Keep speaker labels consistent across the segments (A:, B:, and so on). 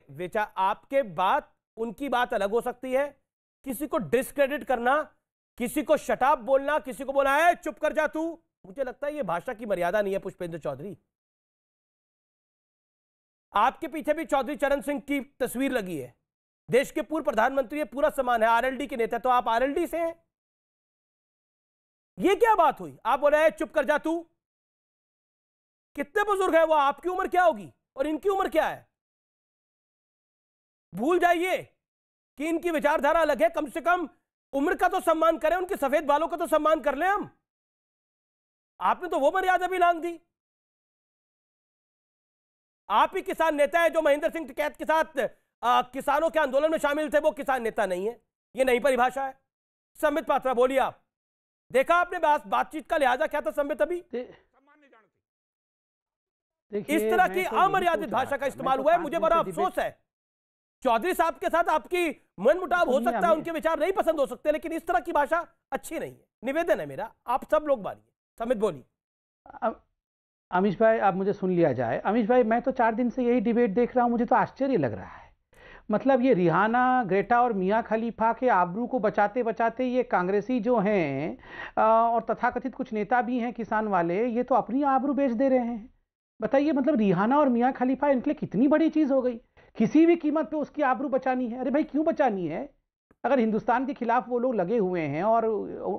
A: विचार, आपके बात उनकी बात अलग हो सकती है। किसी को डिस्क्रेडिट करना, किसी को शटाप बोलना, किसी को बोला है चुप कर जा तू, मुझे लगता है ये भाषा की मर्यादा नहीं है पुष्पेंद्र चौधरी। आपके पीछे भी चौधरी चरण सिंह की तस्वीर लगी है, देश के पूर्व प्रधानमंत्री है, पूरा सम्मान है, आरएलडी के नेता, तो आप आरएलडी से हैं। ये क्या बात हुई? आप बोले हैं चुप कर जा तू। कितने बुजुर्ग हैं वो? आपकी उम्र क्या होगी और इनकी उम्र क्या है? भूल जाइए कि इनकी विचारधारा अलग है। कम से कम उम्र का तो सम्मान करें, उनके सफेद बालों का तो सम्मान कर लें हम। आपने तो वो मर्यादा भी लांघ दी। आप ही किसान नेता है जो महेंद्र सिंह टिकैत के साथ किसानों के आंदोलन में शामिल थे, वो किसान नेता नहीं है। ये नई परिभाषा है। संबित पात्रा बोलिए, आप देखा आपने बातचीत का लिहाजा क्या था संबित? अभी इस तरह की अमर्यादित भाषा का इस्तेमाल हुआ है। मुझे बड़ा अफसोस है। चौधरी साहब के साथ आपकी मनमुटाव हो सकता है, उनके विचार नहीं पसंद हो सकते, लेकिन इस तरह की भाषा अच्छी नहीं है। निवेदन है मेरा, आप सब लोग मानिए। संबित बोलिए।
B: अमीश भाई, आप मुझे सुन लिया जाए। अमीश भाई, मैं तो 4 दिन से यही डिबेट देख रहा हूं, मुझे तो आश्चर्य लग रहा है। मतलब ये रिहाना, ग्रेटा और मियां खलीफा के आबरू को बचाते बचाते ये कांग्रेसी जो हैं और तथाकथित कुछ नेता भी हैं किसान वाले, ये तो अपनी आबरू बेच दे रहे हैं। बताइए, मतलब रिहाना और मियां खलीफा इनके लिए कितनी बड़ी चीज हो गई। किसी भी कीमत पे उसकी आबरू बचानी है। अरे भाई, क्यों बचानी है? अगर हिंदुस्तान के खिलाफ वो लोग लगे हुए हैं और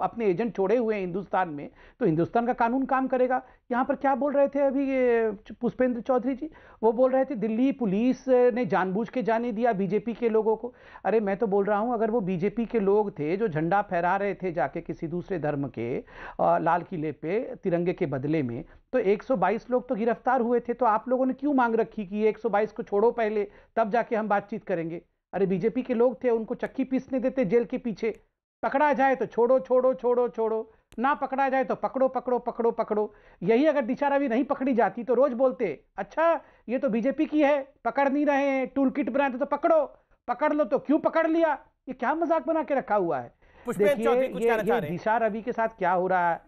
B: अपने एजेंट छोड़े हुए हैं हिंदुस्तान में, तो हिंदुस्तान का कानून काम करेगा। यहाँ पर क्या बोल रहे थे अभी ये पुष्पेंद्र चौधरी जी? वो बोल रहे थे दिल्ली पुलिस ने जानबूझ के जाने दिया बीजेपी के लोगों को। अरे मैं तो बोल रहा हूँ, अगर वो बीजेपी के लोग थे जो झंडा फहरा रहे थे जाके किसी दूसरे धर्म के लाल किले पे तिरंगे के बदले में, तो 122 लोग तो गिरफ्तार हुए थे। तो आप लोगों ने क्यों मांग रखी कि 122 को छोड़ो पहले, तब जाके हम बातचीत करेंगे? अरे बीजेपी के लोग थे, उनको चक्की पीसने देते जेल के पीछे। पकड़ा जाए तो छोड़ो छोड़ो छोड़ो छोड़ो, ना पकड़ा जाए तो पकड़ो पकड़ो पकड़ो पकड़ो। यही अगर दिशा रवि नहीं पकड़ी जाती तो रोज बोलते, अच्छा ये तो बीजेपी की है, पकड़ नहीं रहे हैं, टूल किट बनाए तो पकड़ो, पकड़ लो तो क्यों पकड़ लिया? ये क्या मजाक बना के रखा हुआ है? देखिए ये दिशा रवि के साथ क्या हो रहा है।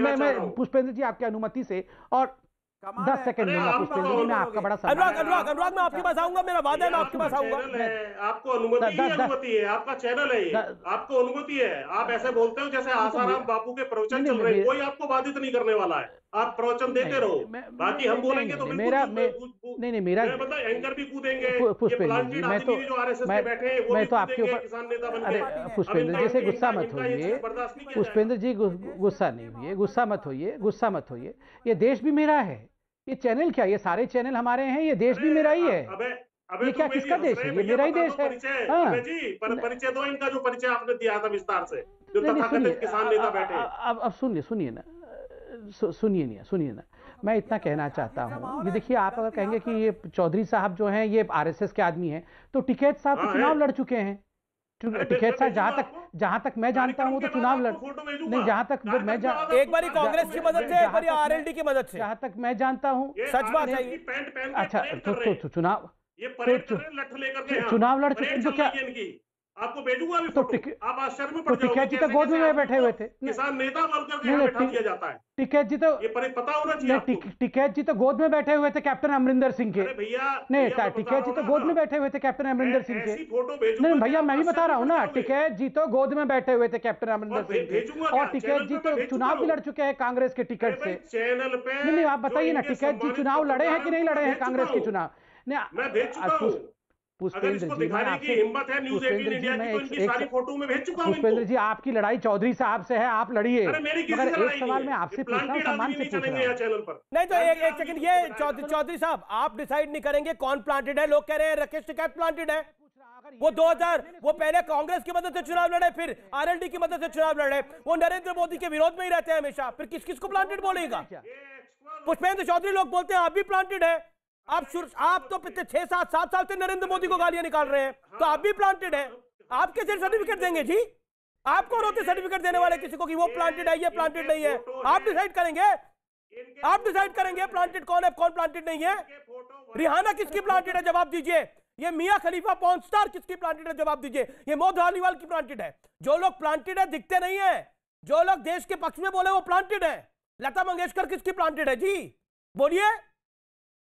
B: मैं पुष्पेंद्र जी आपकी अनुमति से और 10 सेकंड दूंगा पुष्पेंद्र जी, मैं आपका बड़ा
A: अनुराग मैं आपके पास आऊंगा, मेरा वादा है मैं आपके पास आऊंगा।
C: आपको अनुमति है, आपका चैनल है, आपको अनुमति है। आप ऐसे बोलते हो जैसे आसाराम बापू के प्रवचन चल रहे हैं, कोई आपको बाधित नहीं करने वाला है। आप प्रवचन देते रहो, बाकी हम बोलेंगे तो
B: मेरा मतलब
C: एंकर भी कूदेंगे।
B: पुष्पेंद्र जी, मैं तो आपके ऊपर, अरे पुष्पेंद्र जी से गुस्सा मत होइए, पुष्पेंद्र जी गुस्सा नहीं होइए, गुस्सा मत होइए, गुस्सा मत होइए। ये देश भी मेरा है, ये चैनल क्या, ये सारे चैनल हमारे हैं, ये देश भी मेरा ही है। ये क्या किसका देश है? ये मेरा ही देश है।
C: परिचय दो इनका, जो परिचय आपने दिया था विस्तार से, जो तथाकथित किसान नेता बैठे।
B: अब सुनिए ना, मैं इतना कहना चाहता हूँ। ये देखिए, आप अगर कहेंगे कि ये चौधरी साहब जो हैं ये आरएसएस के आदमी हैं, तो टिकैत साहब तो चुनाव लड़ चुके हैं। टिकैत साहब जहां तक मैं जानता हूं तो चुनाव लड़ नहीं, जहां तक मैं
A: एक बारी कांग्रेस की मदद से, एक बारी आरएलडी की मदद से,
B: जहां तक मैं जानता हूं,
A: सच बात है।
B: अच्छा तो चुनाव लड़ चुके तो क्या
C: आपको भेजूंगा भी
B: तो
C: आप आश्चर्य में पड़ जाओगे।
B: टिकैत जी तो गोद में बैठे हुए थे,
C: किसान नेता बोलकर के बैठा दिया जाता है।
B: टिकैत जी तो
C: ये पता होना चाहिए।
B: टिकैत जी तो गोद में बैठे हुए थे कैप्टन अमरिंदर सिंह के।
C: भैया
B: नहीं, टिकैत जी तो गोद में बैठे हुए थे कैप्टन अमरिंदर सिंह के। नहीं भैया, मैं भी बता रहा हूँ ना, टिकैत जी तो गोद में बैठे हुए थे कैप्टन अमरिंदर सिंह के, और टिकैत जी तो चुनाव भी लड़ चुके हैं कांग्रेस के टिकट से।
C: चैनल पे
B: नहीं, आप बताइए ना, टिकैत जी चुनाव लड़े हैं कि नहीं लड़े हैं कांग्रेस के चुनाव?
C: मैं भेज चुका हूं। पुष्पेंद्र जी, दिखाने की हिम्मत है न्यूज़ 18 इंडिया की, तो इनकी सारी फोटो में भेज चुका हूं।
B: पुष्पेंद्र जी, आपकी लड़ाई चौधरी साहब से है, आप लड़िए।
C: मगर
B: एक सवाल मैं आपसे पूछ रहा हूं, सम्मान से पूछ रहा हूं।
C: चैनल पर
A: नहीं तो एक सेकंड, ये चौधरी साहब आप डिसाइड नहीं करेंगे कौन प्लांटेड है? लोग कह रहे हैं राकेश टिकैत प्लांटेड है। वो 2000 वो पहले कांग्रेस की मदद से चुनाव लड़े, फिर आरएलडी की मदद से चुनाव लड़े। वो नरेंद्र मोदी के विरोध में ही रहते हैं हमेशा, फिर किस को प्लांटेड बोलेगा? पुष्पेंद्र चौधरी लोग बोलते हैं आप भी प्लांटेड है। आप तो पिछले 6-7 साल से नरेंद्र मोदी को गालियां निकाल रहे हैं, तो आप भी प्लांटेड है। आप कैसे सर्टिफिकेट देंगे जी? आपको रोते सर्टिफिकेट देने वाले किसी को कि वो प्लांटेड है, ये प्लांटेड नहीं है? आप डिसाइड करेंगे प्लांटेड कौन है, कौन प्लांटेड नहीं है। रिहाना किसकी प्लांटेड है, जवाब दीजिए। ये मियां खलीफा पॉर्न स्टार किसकी प्लांटेड है, जवाब दीजिए। ये मोहम्मद धालीवाल की प्लांटेड है। जो लोग प्लांटेड है दिखते नहीं है, जो लोग देश के पक्ष में बोले वो प्लांटेड है। लता मंगेशकर किसकी प्लांटेड है जी, बोलिए।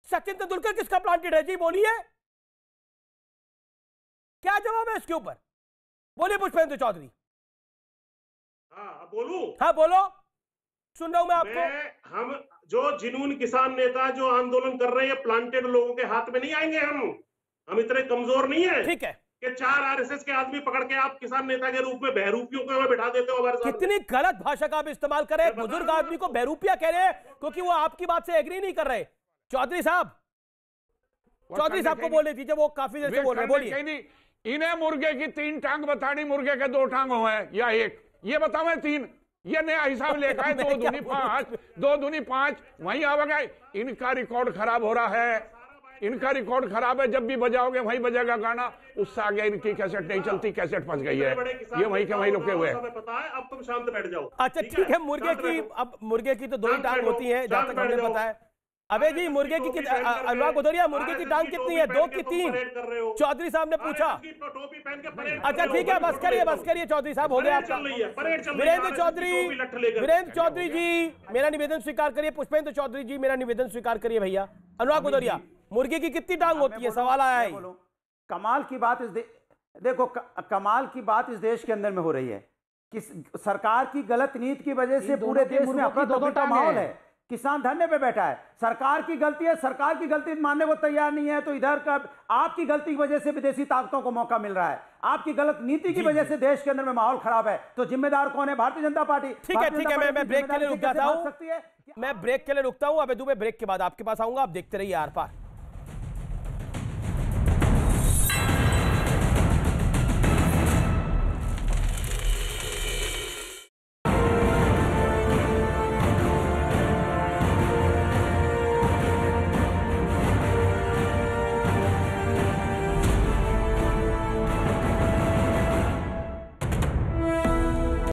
A: सचिन तेंदुलकर किसका प्लांटेड है जी, बोलिए। क्या जवाब है इसके ऊपर? बोलिए पुष्पेंद्र चौधरी।
C: हाँ बोलूं?
A: हाँ बोलो, सुन रहा हूं मैं आपको।
C: हम जो जिनून किसान नेता जो आंदोलन कर रहे हैं, प्लांटेड लोगों के हाथ में नहीं आएंगे। हम इतने कमजोर नहीं है,
A: ठीक है,
C: कि 4 आरएसएस के आदमी पकड़ के आप किसान नेता के रूप में बहरूपियों को बैठा देते हो हमारे सामने।
A: कितनी गलत भाषा का आप इस्तेमाल कर रहे हैं। बुजुर्ग आदमी को बहरूपिया कह रहे हैं क्योंकि वो आपकी बात से एग्री नहीं कर रहे। चौधरी साहब को बोलने दीजिए, वो काफी देर से बोल रहे हैं। बोलिए।
D: इन्हें मुर्गे की 3 टांग बतानी, मुर्गे के 2 टांग हुए या 1, ये बताओ। मैं 3, ये नया हिसाब लेकर आए। 2 दूनी 5, 2 दूनी 5, वहीं आवेगा। इनका रिकॉर्ड खराब हो रहा है, इनका रिकॉर्ड खराब है। जब भी बजाओगे वहीं बजेगा गाना, उससे आगे इनकी कैसेट नहीं चलती। कैसेट फंस गई है, ये वहीं के वहीं रुके हुए हैं।
C: पता है, अब तुम शांत बैठ जाओ।
A: अच्छा ठीक है, मुर्गे की, अब मुर्गे की तो 2 ही टांग होती है जहां तक हमने पता है। अबे जी मुर्गे की अनुराग भदौरिया, मुर्गे की टांग कितनी है? 2 की 3? चौधरी साहब ने पूछा। अच्छा ठीक है, बस करिए चौधरी साहब, हो गया आपका। वीरेंद्र चौधरी जी मेरा निवेदन स्वीकार करिए। पुष्पेंद्र चौधरी जी मेरा निवेदन स्वीकार करिए भैया। अनुराग भदौरिया, मुर्गे की कितनी टांग होती है? सवाल आया है।
E: कमाल की बात देखो, कमाल की बात इस देश के अंदर में हो रही है कि सरकार की गलत नीति की वजह से पूरे देश में अफरा-तफरी का माहौल है। किसान धरने पे बैठा है, सरकार की गलती है, सरकार की गलती मानने को तैयार नहीं है। तो इधर का आपकी गलती की वजह से विदेशी ताकतों को मौका मिल रहा है, आपकी गलत नीति की वजह से देश के अंदर में माहौल खराब है। तो जिम्मेदार कौन है? भारतीय जनता पार्टी।
A: ठीक है, मैं ब्रेक के लिए रुक जाता हूं। मैं ब्रेक के लिए रुकता हूं। अब दुबे ब्रेक के बाद आपके पास आऊंगा, आप देखते रहिए आर पार।